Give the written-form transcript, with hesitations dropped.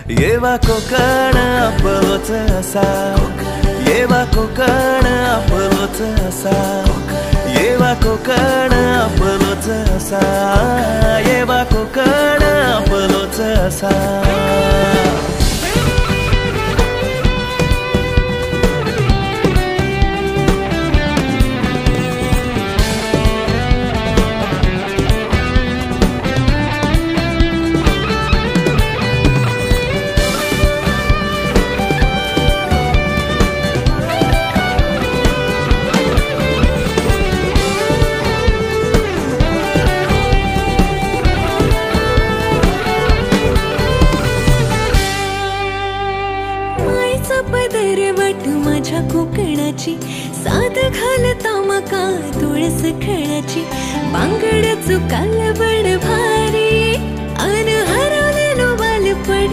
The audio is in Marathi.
येवा कोकण आपलोच असा, येवा कोकण आपलोच असा, येवा कोकण आपलोच असा, येवा कोकण आपलोच असा. पदरवट माझ्या कोकणाची, साद घालता मका तुळस खणाची, बांगड चुकाल बड भारी, अन हरवलेलो बालपण